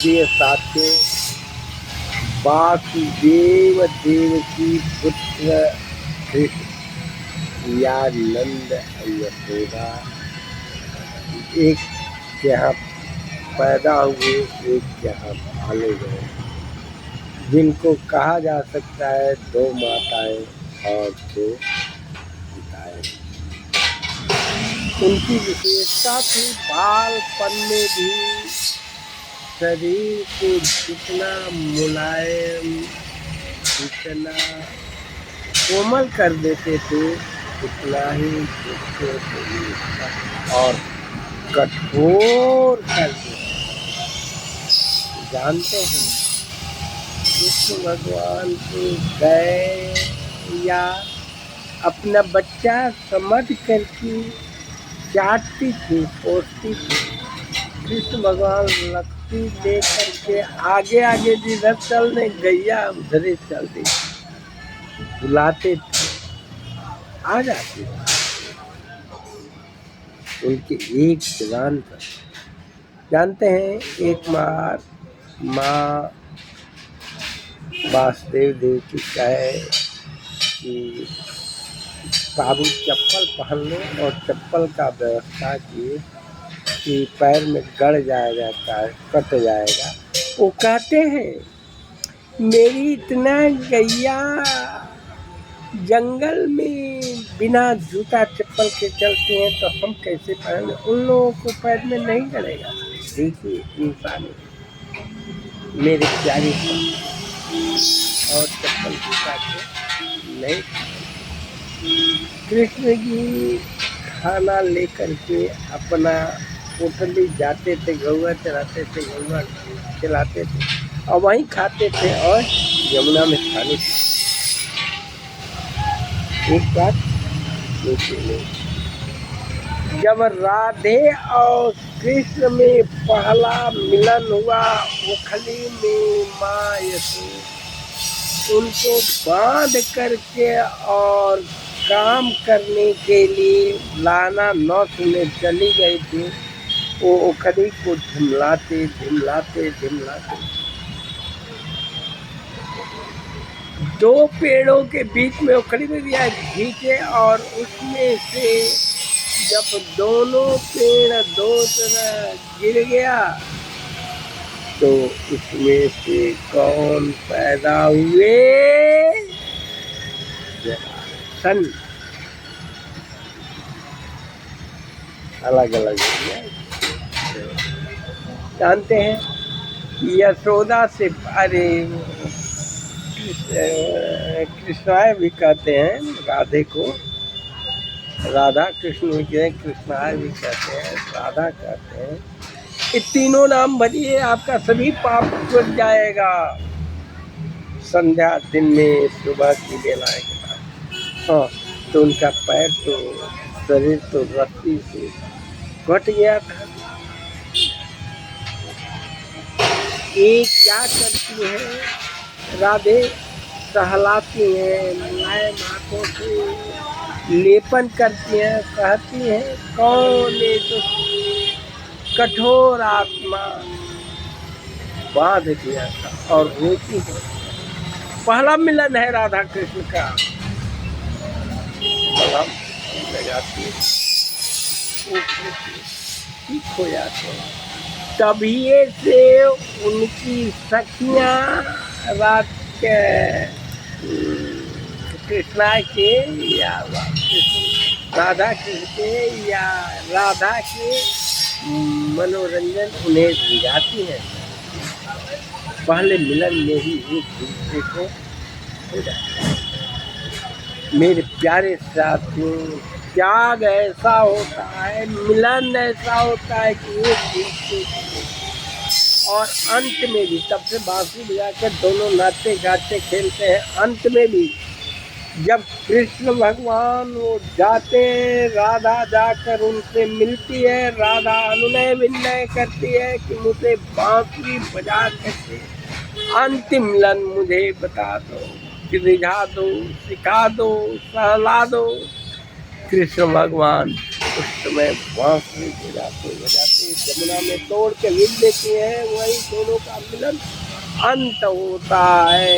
प्रिय साथियों, वासुदेव देवकी पुत्र कृष्ण या नंद यशोदा एक के यहाँ पैदा हुए, एक के यहाँ पाले गए, जिनको कहा जा सकता है दो माताएं और दो पिताएं। उनकी विशेषता थी बालपन में भी शरीर को जितना मुलायम, जितना कोमल कर देते थे, उतना ही दुखों को और कठोर कर देते। जानते हैं कृष्ण भगवान को गए या अपना बच्चा समझ करके चाटती थी, पोसती थी। कृष्ण भगवान लकड़ी लेकर के आगे आगे जिधर चलने गैया उधर चलती, बुलाते थे, आ जाते उनके एक जवान पर। जानते हैं एक बार माँ वासुदेव देवकी कहे कि साबुन चप्पल पहन लो और चप्पल का व्यवस्था किए कि पैर में गड़ जाएगा, कट जाएगा। वो कहते हैं मेरी इतना गैया जंगल में बिना जूता चप्पल के चलते हैं तो हम कैसे पहने, उन लोगों को पैर में नहीं गड़ेगा। देखिए इंसानी मेरे प्यारे और चप्पल जूता के नहीं। कृष्ण जी खाना लेकर के अपना पोटली जाते थे, गौआ चराते थे, गौआ खिलाते थे और वहीं खाते थे और यमुना में खाने थे। एक बात देखिए, जब राधे और कृष्ण में पहला मिलन हुआ ओखली में, माँ यशोदा उनको बांध करके और काम करने के लिए लाना नौस में चली गई थी। वो ओखली को झिमलाते झिमलाते झिमलाते दो पेड़ों के बीच में ओखली में दिया खींचे और उसमें से जब दोनों पेड़ दो तरह गिर गया तो उसमें से कौन पैदा हुए? सन अलग अलग। जानते हैं यशोदा से, अरे कृष्णाय भी कहते हैं राधे को, राधा कृष्ण भी कहते हैं, कृष्णाय भी कहते हैं, राधा कहते हैं। ये तीनों नाम भरिए आपका सभी पाप छूट जाएगा संध्या दिन में, सुबह की बेलाएं के बाद। हाँ, तो उनका पैर तो शरीर तो रस्सी से कट गया था। ये क्या करती है राधे? सहलाती हैं, मुलायम हाथों से लेपन करती हैं, कहती हैं कौन ये तो कठोर आत्मा बांध दिया था और रोती है। पहला मिलन है राधा कृष्ण का, लगाती है, ठीक हो जाते हैं। तभी से उनकी सखियां रात के कृष्णा के या राधा कृष्ण के या राधा के मनोरंजन उन्हें दिलाती है। पहले मिलन में ही एक दूसरे को हो जाता है। मेरे प्यारे साथियों, त्याग ऐसा होता है, मिलन ऐसा होता है कि एक दूसरे और अंत में भी, तब से बांसुरी बजाकर दोनों नाचते गाते खेलते हैं। अंत में भी जब कृष्ण भगवान वो जाते हैं, राधा जाकर उनसे मिलती है, राधा अनुनय विनय करती है कि मुझे बांसुरी बजा करके अंतिम मिलन मुझे बता दो, रिझा दो, सिखा दो, सहला दो। कृष्ण भगवान उस समय बांसुरी बजाते बजाते जमुना में तोड़ के लिख देते हैं, वही दोनों का मिलन अंत होता है।